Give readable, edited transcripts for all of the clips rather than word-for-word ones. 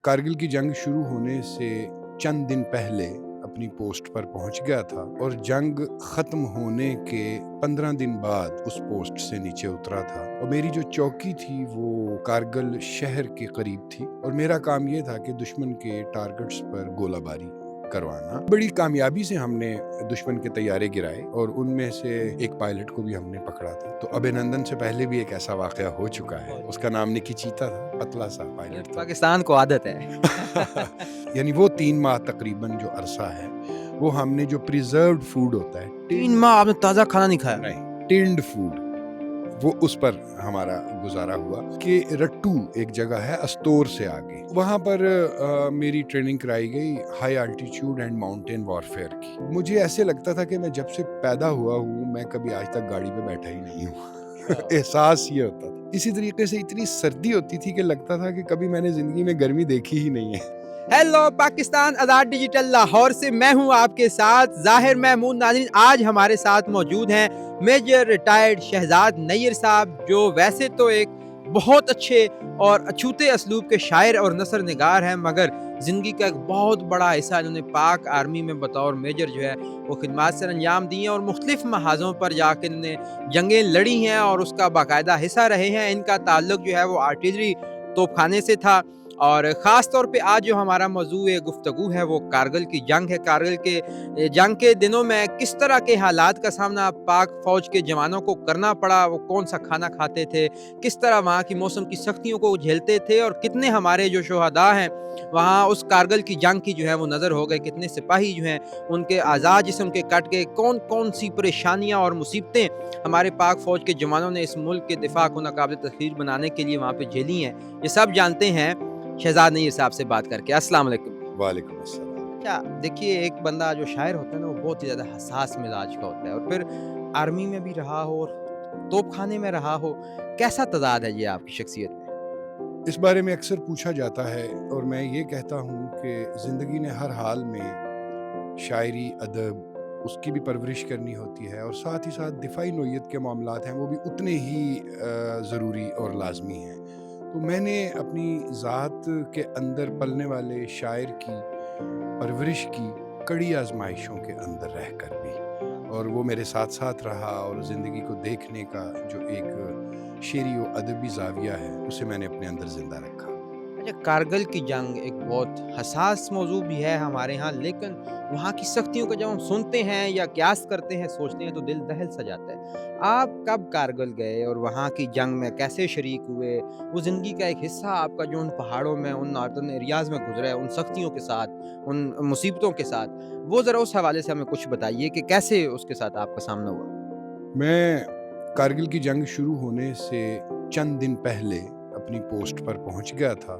कारगिल की जंग शुरू होने से चंद दिन पहले अपनी पोस्ट पर पहुंच गया था और जंग खत्म होने के 15 दिन बाद उस पोस्ट से नीचे उतरा था। और मेरी जो चौकी थी वो कारगिल शहर के करीब थी और मेरा काम ये था कि दुश्मन के टारगेट्स पर गोलाबारी करवाना। बड़ी कामयाबी से हमने दुश्मन के तैयारे गिराए और उनमें से एक पायलट को भी हमने पकड़ा था। तो अभिनंदन से पहले भी एक ऐसा वाकया हो चुका है। उसका नाम निकी चीता था, पतला सा पायलट था। पाकिस्तान को आदत है। यानी वो 3 माह तकरीबन जो अरसा है वो हमने जो प्रिजर्व्ड फूड होता है 3 माह आपने ताज़ा खाना नहीं खाया? नहीं, टिन्ड फूड, वो उस पर हमारा गुजारा हुआ कि रट्टू एक जगह है अस्तोर से आगे, वहाँ पर मेरी ट्रेनिंग कराई गई high altitude and mountain warfare की। मुझे ऐसे लगता था कि मैं जब से पैदा हुआ हूँ मैं कभी आज तक गाड़ी पे बैठा ही नहीं हूँ। एहसास ये होता था। इसी तरीके से इतनी सर्दी होती थी कि लगता था कि कभी मैंने जिंदगी में गर्मी देखी ही नहीं है। हेलो पाकिस्तान, आज़ाद डिजिटल लाहौर से मैं हूं आपके साथ ज़ाहिर महमूद। नाज़रीन, आज हमारे साथ मौजूद हैं मेजर रिटायर्ड शहजाद नय्यर साहब, जो वैसे तो एक बहुत अच्छे और अछूते असलूब के शायर और नसर निगार हैं, मगर ज़िंदगी का एक बहुत बड़ा हिस्सा इन्होंने पाक आर्मी में बतौर मेजर जो है वो खिदमत सर अंजाम दी हैं और मुख्तलिफ महाज़ों पर जाकर इन्होंने जंगें लड़ी हैं और उसका बाकायदा हिस्सा रहे हैं। इनका ताल्लुक जो है वो आर्टिलरी तोपखाने से था और ख़ास तौर पे आज जो हमारा मौज़ू गुफ्तगू है वो कारगिल की जंग है। कारगिल के जंग के दिनों में किस तरह के हालात का सामना पाक फ़ौज के जवानों को करना पड़ा, वो कौन सा खाना खाते थे, किस तरह वहाँ की मौसम की सख्तियों को झेलते थे और कितने हमारे जो शुहदा हैं वहाँ उस कारगिल की जंग की जो है वो नज़र हो गए, कितने सिपाही जो हैं उनके आज़ाद जिस्म के कट गए, कौन कौन सी परेशानियाँ और मुसीबतें हमारे पाक फ़ौज के जवानों ने इस मुल्क के दिफा को नाकाबिल तस्खीर बनाने के लिए वहाँ पर झेली हैं। ये सब जानते हैं शहजाद नय्यर साहब से बात करके। अस्सलाम वालेकुम। वालेकुम अस्सलाम। अच्छा, देखिए, एक बंदा जो शायर होता है ना वो बहुत ही ज़्यादा हसास मिजाज का होता है और फिर आर्मी में भी रहा हो और तोपखाने में रहा हो, कैसा तज़ाद है ये आपकी शख्सियत में? इस बारे में अक्सर पूछा जाता है और मैं ये कहता हूँ कि ज़िंदगी ने हर हाल में शायरी, अदब, उसकी भी परवरिश करनी होती है और साथ ही साथ दिफाई नोयत के मामलात हैं वो भी उतने ही ज़रूरी और लाजमी हैं। तो मैंने अपनी ज़ात के अंदर पलने वाले शायर की परवरिश की कड़ी आजमाइशों के अंदर रहकर भी, और वो मेरे साथ साथ रहा और ज़िंदगी को देखने का जो एक शेरी व अदबी ज़ाविया है उसे मैंने अपने अंदर ज़िंदा रखा। अच्छा, कारगिल की जंग एक बहुत हसास मौजू भी है हमारे यहाँ, लेकिन वहाँ की सख्तियों को जब हम सुनते हैं या क्यास करते हैं, सोचते हैं तो दिल दहल सा जाता है। आप कब कारगिल गए और वहाँ की जंग में कैसे शरीक हुए? वो ज़िंदगी का एक हिस्सा आपका जो उन पहाड़ों में, उन नॉर्दर्न एरियाज़ में गुजरा है, उन सख्तियों के साथ, उन मुसीबतों के साथ, वो ज़रा उस हवाले से हमें कुछ बताइए कि कैसे उसके साथ आपका सामना हुआ? मैं कारगिल की जंग शुरू होने से चंद दिन पहले अपनी पोस्ट पर पहुंच गया था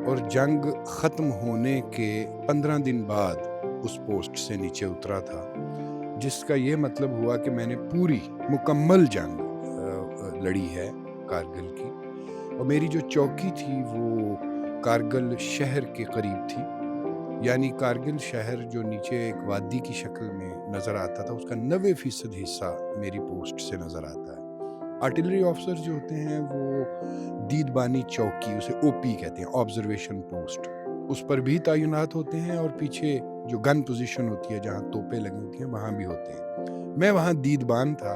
और जंग ख़त्म होने के 15 दिन बाद उस पोस्ट से नीचे उतरा था, जिसका ये मतलब हुआ कि मैंने पूरी मुकम्मल जंग लड़ी है कारगिल की। और मेरी जो चौकी थी वो कारगिल शहर के करीब थी, यानी कारगिल शहर जो नीचे एक वादी की शक्ल में नज़र आता था उसका 90% हिस्सा मेरी पोस्ट से नज़र आता है। आर्टिलरी ऑफिसर जो होते हैं वो दीदबानी चौकी, उसे ओपी कहते हैं, ऑब्जर्वेशन पोस्ट, उस पर भी तैनात होते हैं और पीछे जो गन पोजीशन होती है जहाँ तोपें लगी होती हैं वहाँ भी होते हैं। मैं वहाँ दीदबान था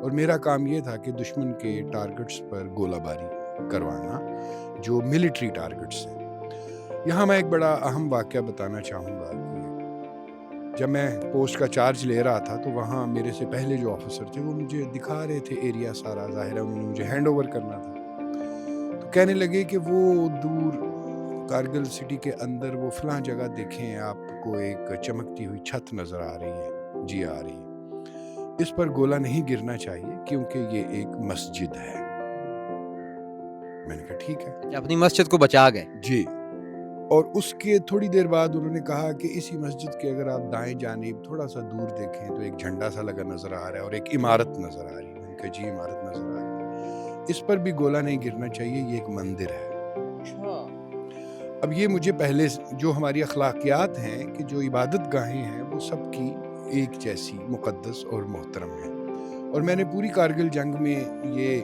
और मेरा काम ये था कि दुश्मन के टारगेट्स पर गोलाबारी करवाना जो मिलिट्री टारगेट्स हैं। यहाँ मैं एक बड़ा अहम वाक़या बताना चाहूँगा कि जब मैं पोस्ट का चार्ज ले रहा था तो वहाँ मेरे से पहले जो ऑफिसर थे वो मुझे दिखा रहे थे एरिया सारा, ज़ाहिर है उन्होंने मुझे हैंड ओवर करना था। तो कहने लगे कि वो दूर कारगिल सिटी के अंदर वो फ़लाँ जगह देखें, आपको एक चमकती हुई छत नज़र आ रही है। जी आ रही है। इस पर गोला नहीं गिरना चाहिए क्योंकि ये एक मस्जिद है। मैंने कहा ठीक है। अपनी मस्जिद को बचा गए। जी। और उसके थोड़ी देर बाद उन्होंने कहा कि इसी मस्जिद के अगर आप दाएं जानिब थोड़ा सा दूर देखें तो एक झंडा सा लगा नज़र आ रहा है और एक इमारत नज़र आ रही है। मैंने कहा जी इमारत नज़र आ रही है, इस पर भी गोला नहीं गिरना चाहिए, ये एक मंदिर है। अब ये मुझे पहले जो हमारी अखलाकियात हैं कि जो इबादत गाहें हैं वो सबकी एक जैसी मुक़द्दस और मोहतरम है, और मैंने पूरी कारगिल जंग में ये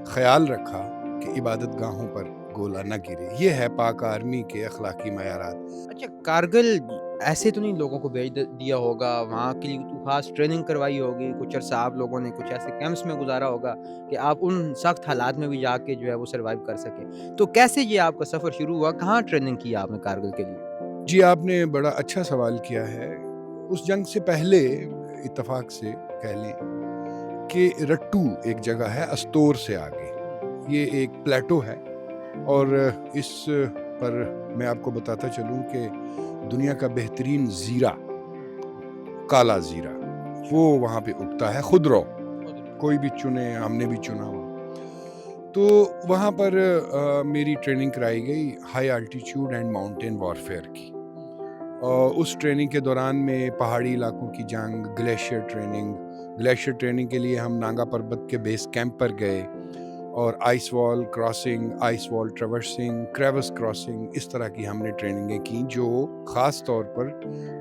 ख्याल रखा कि इबादत गाहों पर गोला न गिरे। ये है पाक आर्मी के अखलाकी मयारात। अच्छा, कारगिल ऐसे तो नहीं लोगों को भेज दिया होगा, वहाँ के लिए तो खास ट्रेनिंग करवाई होगी, कुछ अरसा आप लोगों ने कुछ ऐसे कैंप्स में गुजारा होगा कि आप उन सख्त हालात में भी जाके जो है वो सर्वाइव कर सके। तो कैसे ये आपका सफ़र शुरू हुआ, कहाँ ट्रेनिंग की आपने कारगिल के लिए? जी, आपने बड़ा अच्छा सवाल किया है। उस जंग से पहले इत्तफाक से कह लें कि रट्टू एक जगह है अस्तोर से आगे। ये एक प्लेटो है और इस पर मैं आपको बताता चलूँ कि दुनिया का बेहतरीन ज़ीरा, काला ज़ीरा, वो वहाँ पे उगता है खुदरो। कोई भी चुने, हमने भी चुना हुआ। तो वहाँ पर मेरी ट्रेनिंग कराई गई high altitude and mountain warfare की। उस ट्रेनिंग के दौरान में पहाड़ी इलाकों की जंग, ग्लेशियर ट्रेनिंग के लिए हम नांगा पर्वत के बेस कैंप पर गए और ice wall crossing, ice wall traversing, crevice crossing, इस तरह की हमने ट्रेनिंगें की जो ख़ास तौर पर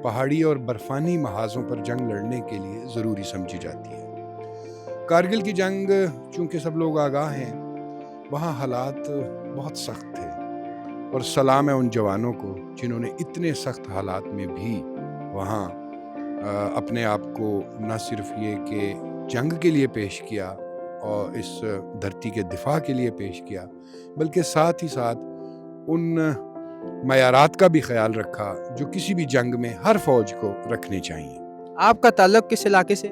पहाड़ी और बर्फ़ानी महाज़ों पर जंग लड़ने के लिए ज़रूरी समझी जाती है। कारगिल की जंग चूँकि सब लोग आगाह हैं, वहाँ हालात बहुत सख्त थे और सलाम है उन जवानों को जिन्होंने इतने सख्त हालात में भी वहाँ अपने आप को न सिर्फ ये कि जंग के लिए पेश किया और इस धरती के दिफा के लिए पेश किया, बल्कि साथ ही साथ उन मयारात का भी ख्याल रखा जो किसी भी जंग में हर फौज को रखने चाहिए। आपका ताल्लुक किस इलाके से?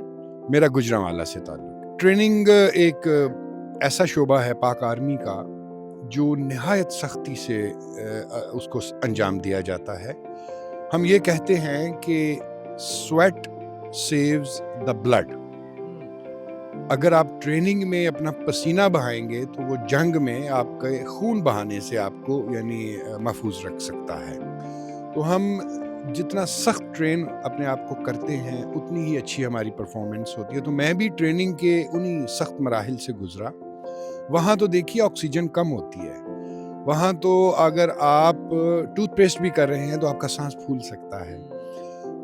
मेरा गुजरांवाला से ताल्लुक। ट्रेनिंग एक ऐसा शोबा है पाक आर्मी का जो निहायत सख्ती से उसको अंजाम दिया जाता है। हम ये कहते हैं कि स्वेट सेव्स द ब्लड। अगर आप ट्रेनिंग में अपना पसीना बहाएंगे तो वो जंग में आपके खून बहाने से आपको यानी महफूज रख सकता है। तो हम जितना सख्त ट्रेन अपने आप को करते हैं उतनी ही अच्छी हमारी परफॉर्मेंस होती है। तो मैं भी ट्रेनिंग के उन्हीं सख्त मराहिल से गुजरा। वहाँ तो देखिए ऑक्सीजन कम होती है, वहाँ तो अगर आप टूथपेस्ट भी कर रहे हैं तो आपका सांस फूल सकता है।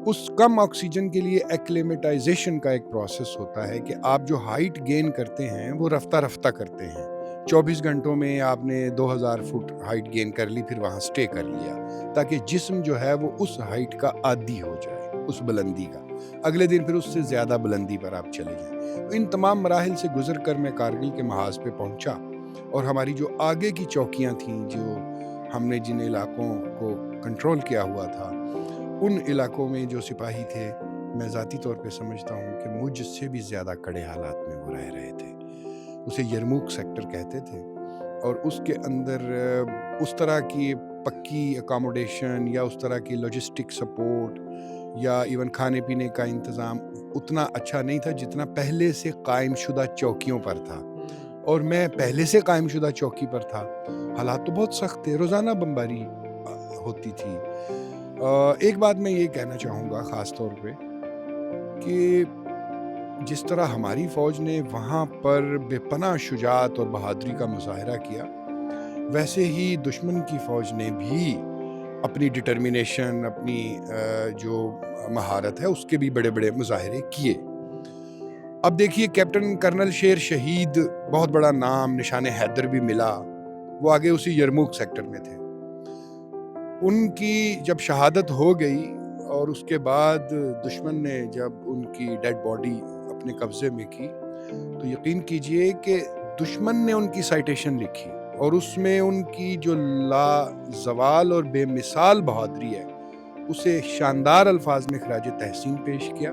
उस कम ऑक्सीजन के लिए एक्लेमेटाइजेशन का एक प्रोसेस होता है कि आप जो हाइट गेन करते हैं वो रफ्ता रफ्ता करते हैं। 24 घंटों में आपने 2000 फुट हाइट गेन कर ली, फिर वहाँ स्टे कर लिया ताकि जिस्म जो है वो उस हाइट का आदी हो जाए, उस बुलंदी का। अगले दिन फिर उससे ज़्यादा बुलंदी पर आप चले जाएं। तो इन तमाम मराहिल से गुजर कर मैं कारगिल के महाज पे पहुँचा और हमारी जो आगे की चौकियाँ थीं, जो हमने जिन इलाकों को कंट्रोल किया हुआ था, उन इलाकों में जो सिपाही थे, मैं ज़ाती तौर पे समझता हूँ कि मुझसे भी ज़्यादा कड़े हालात में वो रह रहे थे। उसे यरमूक सेक्टर कहते थे और उसके अंदर उस तरह की पक्की अकोमोडेशन या उस तरह की लॉजिस्टिक सपोर्ट या इवन खाने पीने का इंतज़ाम उतना अच्छा नहीं था जितना पहले से कायम शुदा चौकियों पर था। और मैं पहले से कायम शुदा चौकी पर था। हालात तो बहुत सख्त थे, रोज़ाना बमबारी होती थी। एक बात मैं ये कहना चाहूँगा ख़ास तौर पे कि जिस तरह हमारी फ़ौज ने वहाँ पर बेपनाह शुजाअत और बहादुरी का मुज़ाहरा किया, वैसे ही दुश्मन की फ़ौज ने भी अपनी डिटर्मिनेशन, अपनी जो महारत है उसके भी बड़े बड़े मुज़ाहरे किए। अब देखिए कैप्टन कर्नल शेर शहीद, बहुत बड़ा नाम, निशाने हैदर भी मिला, वो आगे उसी यरमूक सेक्टर में थे। उनकी जब शहादत हो गई और उसके बाद दुश्मन ने जब उनकी डेड बॉडी अपने कब्जे में की तो यकीन कीजिए कि दुश्मन ने उनकी साइटेशन लिखी और उसमें उनकी जो लाजवाल और बेमिसाल बहादुरी है उसे शानदार अल्फाज में खराज तहसीन पेश किया।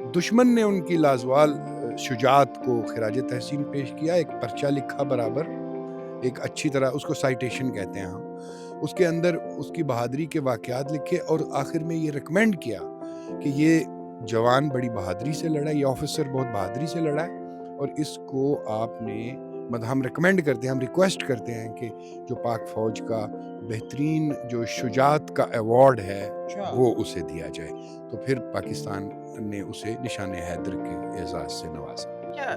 दुश्मन ने उनकी लाजवाल शुजाअत को खराज तहसीन पेश किया। एक पर्चा लिखा बराबर, एक अच्छी तरह, उसको साइटेशन कहते हैं हम, उसके अंदर उसकी बहादुरी के वाक़यात लिखे और आखिर में ये रिकमेंड किया कि ये जवान बड़ी बहादुरी से लड़ा, ये ऑफिसर बहुत बहादुरी से लड़ा है और इसको आपने हम रिकमेंड करते हैं, हम रिक्वेस्ट करते हैं कि जो पाक फ़ौज का बेहतरीन जो शुजाअत का अवार्ड है वो उसे दिया जाए। तो फिर पाकिस्तान ने उसे निशाने हैदर के एजाज़ से नवाजा।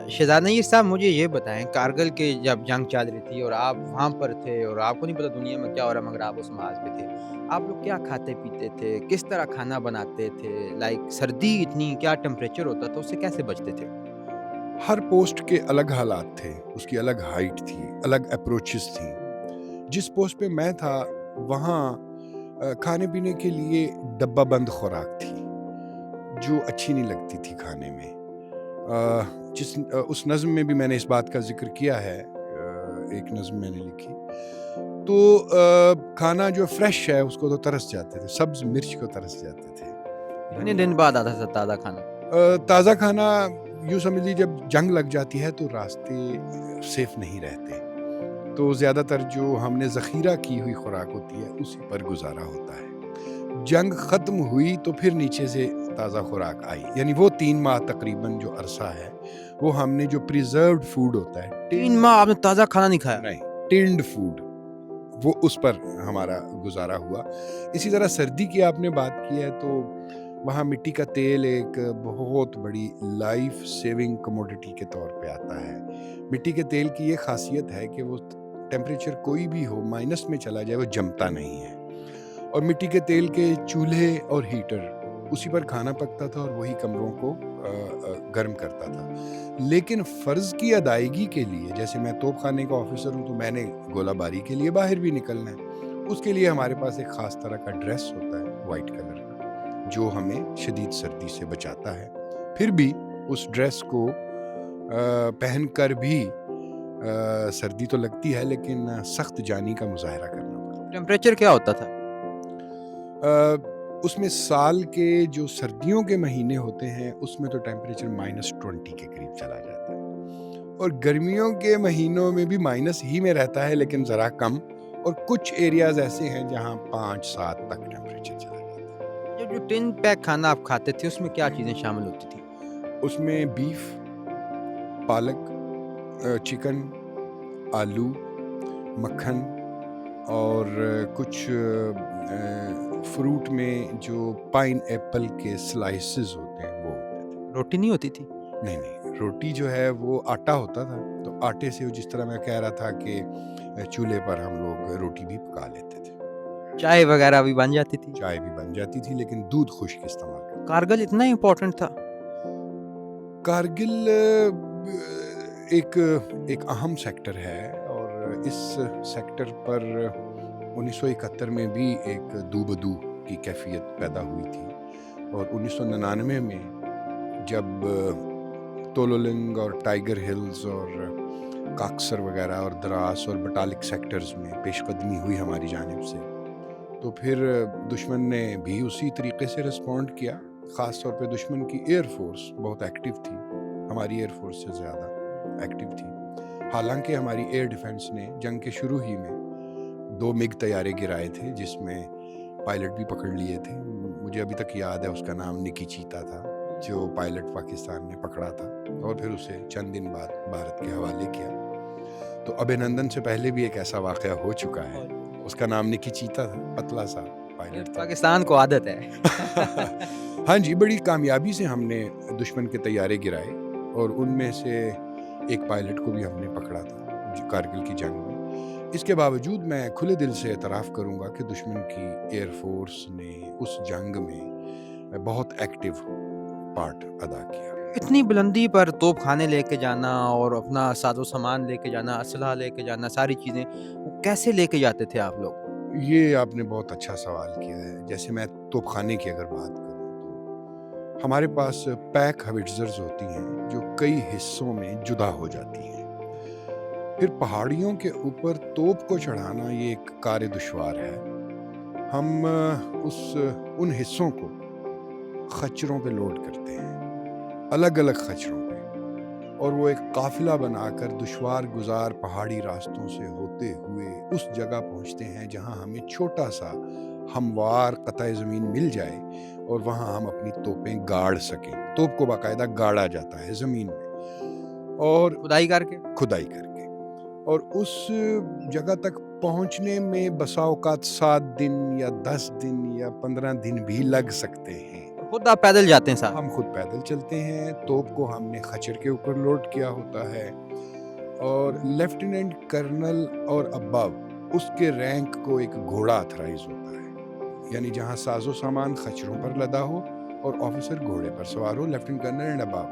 शहजाद नय्यर साहब, मुझे ये बताएं, कारगिल के जब जंग चल रही थी और आप वहाँ पर थे और आपको नहीं पता दुनिया में क्या हो रहा, मगर आप उस महाज पे थे, आप लोग क्या खाते पीते थे, किस तरह खाना बनाते थे, लाइक सर्दी इतनी, क्या टेम्परेचर होता था, उससे कैसे बचते थे? ہر پوسٹ کے الگ حالات تھے، اس کی الگ ہائٹ تھی، الگ اپروچز تھیں. جس پوسٹ پہ میں تھا وہاں کھانے پینے کے لیے ڈبہ بند خوراک تھی جو اچھی نہیں لگتی تھی کھانے میں. اس نظم میں بھی میں نے اس بات کا ذکر کیا ہے، ایک نظم میں نے لکھی. تو کھانا جو فریش ہے اس کو تو ترس جاتے تھے، سبز مرچ کو ترس جاتے تھے. کتنے دن بعد آتا تھا تازہ کھانا؟ تازہ کھانا یوں سمجھ لیجیے جب جنگ لگ جاتی ہے تو راستے سیف نہیں رہتے، تو زیادہ تر جو ہم نے ذخیرہ کی ہوئی خوراک ہوتی ہے اسی پر گزارا ہوتا ہے. جنگ ختم ہوئی تو پھر نیچے سے تازہ خوراک آئی، یعنی وہ 3 ماہ تقریباً جو عرصہ ہے وہ ہم نے جو پریزروڈ فوڈ ہوتا ہے، 3 ماہ آپ نے تازہ کھانا نہیں کھایا؟ نہیں، ٹنڈ فوڈ، وہ اس پر ہمارا گزارا ہوا. اسی طرح سردی کی آپ نے بات کی ہے تو وہاں مٹی کا تیل ایک بہت بڑی لائف سیونگ کموڈٹی کے طور پہ آتا ہے. مٹی کے تیل کی یہ خاصیت ہے کہ وہ ٹیمپریچر کوئی بھی ہو مائنس میں چلا جائے وہ جمتا نہیں ہے، اور مٹی کے تیل کے چولہے اور ہیٹر اسی پر کھانا پکتا تھا اور وہی کمروں کو گرم کرتا تھا. لیکن فرض کی ادائیگی کے لیے، جیسے میں توپ خانے کا آفیسر ہوں تو میں نے گولہ باری کے لیے باہر بھی نکلنا ہے، اس کے لیے ہمارے پاس ایک خاص طرح کا ڈریس ہوتا ہے وائٹ کلر کا جو ہمیں شدید سردی سے بچاتا ہے. پھر بھی اس ڈریس کو پہن کر بھی سردی تو لگتی ہے لیکن سخت جانی کا مظاہرہ کرنا پڑتا ہے. ٹیمپریچر کیا ہوتا تھا اس میں؟ سال کے جو سردیوں کے مہینے ہوتے ہیں اس میں تو ٹیمپریچر -20 کے قریب چلا جاتا ہے، اور گرمیوں کے مہینوں میں بھی مائنس ہی میں رہتا ہے لیکن ذرا کم، اور کچھ ایریاز ایسے ہیں جہاں 5-7 تک ٹیمپریچر چلا جاتا ہے. جو ٹن پیک کھانا آپ کھاتے تھے اس میں کیا چیزیں شامل ہوتی تھیں؟ اس میں بیف، پالک، چکن، آلو، مکھن، اور کچھ فروٹ میں جو پائن ایپل کے سلائسز ہوتے ہیں وہ ہوتے تھے. روٹی نہیں ہوتی تھی؟ نہیں، روٹی جو ہے وہ آٹا ہوتا تھا، تو آٹے سے جس طرح میں کہہ رہا تھا کہ چولہے پر ہم لوگ روٹی بھی پکا لیتے تھے. چائے وغیرہ بھی بن جاتی تھی؟ چائے بھی بن جاتی تھی لیکن دودھ خشک استعمال کرتے. کارگل اتنا امپورٹنٹ تھا؟ کارگل ایک اہم سیکٹر ہے، اور اس سیکٹر پر 1971 میں بھی ایک دو بدو کی کیفیت پیدا ہوئی تھی، اور 1999 میں جب تولولنگ اور ٹائیگر ہلز اور کاکسر وغیرہ اور دراس اور بٹالک سیکٹرز میں پیش قدمی ہوئی ہماری جانب سے، تو پھر دشمن نے بھی اسی طریقے سے رسپونڈ کیا. خاص طور پہ دشمن کی ایئر فورس بہت ایکٹیو تھی، ہماری ایئر فورس سے زیادہ ایکٹیو تھی. حالانکہ ہماری ایئر ڈیفنس نے جنگ کے شروع ہی میں 2 MiG طیارے گرائے تھے جس میں پائلٹ بھی پکڑ لیے تھے. مجھے ابھی تک یاد ہے اس کا نام نکی چیتا تھا، جو پائلٹ پاکستان نے پکڑا تھا اور پھر اسے چند دن بعد بھارت کے حوالے کیا. تو ابھینندن سے پہلے بھی ایک ایسا واقعہ ہو چکا ہے، اس کا نام نکی چیتا تھا، پتلا سا پائلٹ تھا. پاکستان کو عادت ہے. ہاں جی، بڑی کامیابی سے ہم نے دشمن کے طیارے گرائے، اور ان میں سے ایک پائلٹ کو بھی ہم نے پکڑا تھا کارگل کی جنگ میں. اس کے باوجود میں کھلے دل سے اعتراف کروں گا کہ دشمن کی ایئر فورس نے اس جنگ میں بہت ایکٹیو پارٹ ادا کیا. اتنی بلندی پر توپ خانے لے کے جانا اور اپنا ساز و سامان لے کے جانا، اسلحہ لے کے جانا، ساری چیزیں وہ کیسے لے کے جاتے تھے آپ لوگ؟ یہ آپ نے بہت اچھا سوال کیا ہے. جیسے میں توپ خانے کی اگر بات کروں تو ہمارے پاس پیک ہوٹزرز ہوتی ہیں جو کئی حصوں میں جدا ہو جاتی ہیں. پھر پہاڑیوں کے اوپر توپ کو چڑھانا یہ ایک کار دشوار ہے. ہم ان حصوں کو خچروں پہ لوڈ کرتے ہیں، الگ الگ خچروں پہ، اور وہ ایک قافلہ بنا کر دشوار گزار پہاڑی راستوں سے ہوتے ہوئے اس جگہ پہنچتے ہیں جہاں ہمیں چھوٹا سا ہموار قطع زمین مل جائے اور وہاں ہم اپنی توپیں گاڑ سکیں. توپ کو باقاعدہ گاڑا جاتا ہے زمین میں، اور کھدائی کر کے، اور اس جگہ تک پہنچنے میں بسا اوقات 7 دن یا 10 دن یا 15 دن بھی لگ سکتے ہیں. خود آپ پیدل جاتے ہیں صاحب؟ ہم خود پیدل چلتے ہیں. توپ کو ہم نے خچر کے اوپر لوڈ کیا ہوتا ہے، اور لیفٹیننٹ کرنل اور ابو اس کے رینک کو ایک گھوڑا اتھرائز ہوتا ہے، یعنی جہاں ساز و سامان خچروں پر لدا ہو اور آفیسر گھوڑے پر سوار ہو، لیفٹیننٹ کرنل اینڈ ابو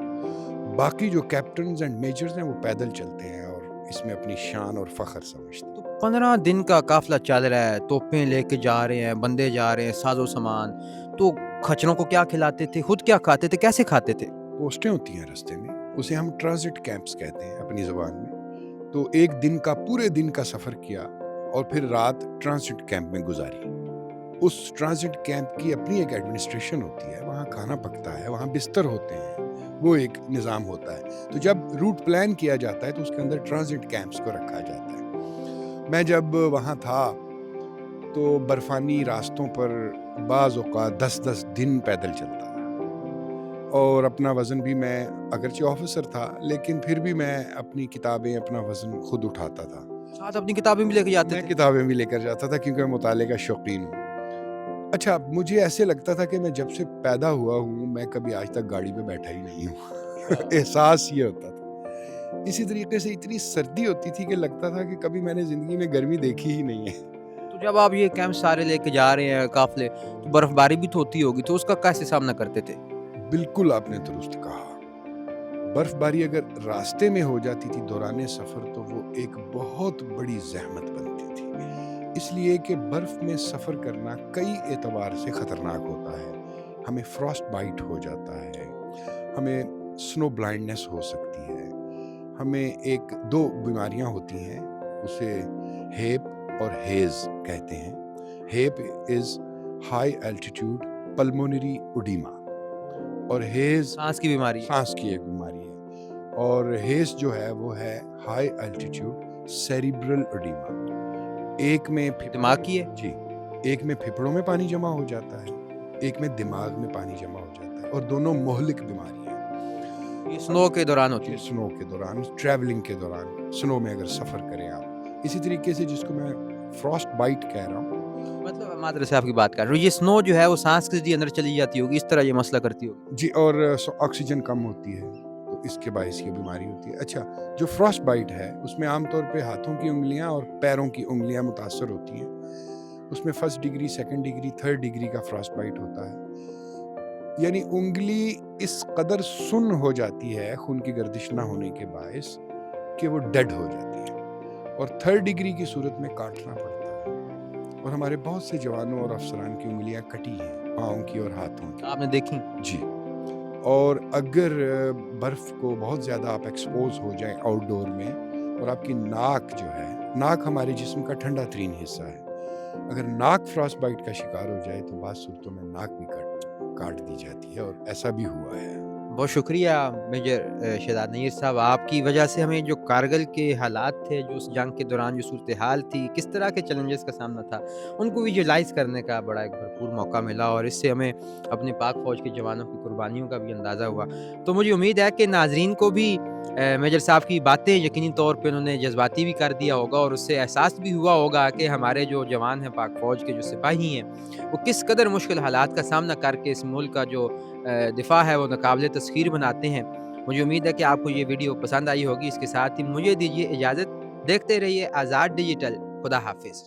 باقی جو کیپٹنز اینڈ میجرز ہیں وہ پیدل چلتے ہیں اور اس میں اپنی شان اور فخر سمجھتے ہیں۔ تو 15 دن کا قافلہ چل رہا ہے، توپیں لے کے جا رہے ہیں، بندے جا رہے ہیں، ساز و سامان، تو کھچروں کو کیا کھلاتے تھے، خود کیا کھاتے تھے، کیسے کھاتے تھے؟ پوسٹیں ہوتی ہیں راستے میں، اسے ہم ٹرانزٹ کیمپس کہتے ہیں اپنی زبان میں۔ تو ایک دن کا پورے دن کا سفر کیا اور پھر رات ٹرانزٹ کیمپ میں گزاری۔ اس ٹرانزٹ کیمپ کی اپنی ایک ایڈمنسٹریشن ہوتی ہے، وہاں کھانا پکتا ہے، وہاں بستر ہوتے ہیں، وہ ایک نظام ہوتا ہے۔ تو جب روٹ پلان کیا جاتا ہے تو اس کے اندر ٹرانزٹ کیمپس کو رکھا جاتا ہے۔ میں جب وہاں تھا تو برفانی راستوں پر بعض اوقات 10 دن پیدل چلتا تھا، اور اپنا وزن بھی، میں اگرچہ آفیسر تھا لیکن پھر بھی میں اپنی کتابیں، اپنا وزن خود اٹھاتا تھا۔ ساتھ اپنی کتابیں بھی لے کے جاتے میں تھے؟ کتابیں بھی لے کر جاتا تھا کیونکہ میں مطالعے کا شوقین ہوں۔ اچھا، مجھے ایسے لگتا تھا کہ میں جب سے پیدا ہوا ہوں میں کبھی آج تک گاڑی پہ بیٹھا ہی نہیں ہوں۔ احساس یہ ہوتا تھا۔ اسی طریقے سے اتنی سردی ہوتی تھی کہ لگتا تھا کہ کبھی میں نے زندگی میں گرمی دیکھی ہی نہیں ہے۔ تو جب آپ یہ کیمپ سارے لے کے جا رہے ہیں قافلے، تو برف باری بھی تو ہوتی ہوگی، تو اس کا کیسے سامنا کرتے تھے؟ بالکل آپ نے درست کہا۔ برف باری اگر راستے میں ہو جاتی تھی دوران سفر تو وہ ایک بہت بڑی زحمت بنتی تھی، اس لیے کہ برف میں سفر کرنا کئی اعتبار سے خطرناک ہوتا ہے۔ ہمیں فراسٹ بائٹ ہو جاتا ہے، ہمیں سنو بلائنڈنس ہو سکتی ہے، ہمیں ایک دو بیماریاں ہوتی ہیں، اسے ہیپ اور ہیز کہتے ہیں۔ HAPE is high altitude pulmonary oedema, اور ہیز سانس کی بیماری ہے۔ سانس کی ایک بیماری ہے، اور ہیز جو ہے وہ ہے ہائی الٹیٹیوڈ سیریبرل اوڈیما۔ ایک میں دماغ کی ہے؟ جی، ایک میں پھپھڑوں میں پانی جمع ہو جاتا ہے، ایک میں دماغ میں پانی جمع ہو جاتا ہے، اور دونوں مہلک بیماری ہیں۔ یہ سنو کے دوران ہوتی ہے؟ سنو کے دوران، ٹریولنگ کے دوران، سنو میں اگر سفر کریں آپ، اسی طریقے سے جس کو میں فراسٹ بائٹ کہہ رہا ہوں۔ مطلب مادر سے آپ کی بات کر رہے ہو، یہ سنو جو ہے وہ سانس کے ذریعے اندر چلی جاتی ہوگی، اس طرح یہ مسئلہ کرتی ہوگی؟ جی، اور آکسیجن کم ہوتی ہے تو اس کے باعث یہ بیماری ہوتی ہے۔ اچھا، جو فراسٹ بائٹ ہے اس میں عام طور پہ ہاتھوں کی انگلیاں اور پیروں کی انگلیاں متاثر ہوتی ہیں۔ اس میں 1 ڈگری، 2 ڈگری، 3 ڈگری کا فراسٹ بائٹ ہوتا ہے، یعنی انگلی اس قدر سن ہو جاتی ہے خون کی گردش نہ ہونے کے باعث کہ وہ ڈیڈ ہو جاتی ہے، اور 3 ڈگری کی صورت میں کاٹنا پڑتا ہے، اور ہمارے بہت سے جوانوں اور افسران کی انگلیاں کٹی ہیں، پاؤں کی اور ہاتھوں کی۔ آپ نے دیکھی؟ جی، اور اگر برف کو بہت زیادہ آپ ایکسپوز ہو جائیں آؤٹ ڈور میں، اور آپ کی ناک جو ہے، ناک ہمارے جسم کا ٹھنڈا ترین حصہ ہے، اگر ناک فراسٹ بائٹ کا شکار ہو جائے تو بعض صورتوں میں ناک بھی کاٹ دی جاتی ہے، اور ایسا بھی ہوا ہے۔ بہت شکریہ میجر شہزاد نیر صاحب، آپ کی وجہ سے ہمیں جو کارگل کے حالات تھے، جو اس جنگ کے دوران جو صورتحال تھی، کس طرح کے چیلنجز کا سامنا تھا، ان کو ویژولاइز کرنے کا بڑا ایک بھرپور موقع ملا، اور اس سے ہمیں اپنے پاک فوج کے جوانوں کی قربانیوں کا بھی اندازہ ہوا۔ تو مجھے امید ہے کہ ناظرین کو بھی میجر صاحب کی باتیں یقینی طور پہ انہوں نے جذباتی بھی کر دیا ہوگا، اور اس سے احساس بھی ہوا ہوگا کہ ہمارے جو جوان ہیں، پاک فوج کے جو سپاہی ہیں، وہ کس قدر مشکل حالات کا سامنا کر کے اس ملک کا جو دفاع ہے وہ ناقابل تسخیر بناتے ہیں۔ مجھے امید ہے کہ آپ کو یہ ویڈیو پسند آئی ہوگی۔ اس کے ساتھ ہی مجھے دیجیے اجازت، دیکھتے رہیے آزاد ڈیجیٹل۔ خدا حافظ۔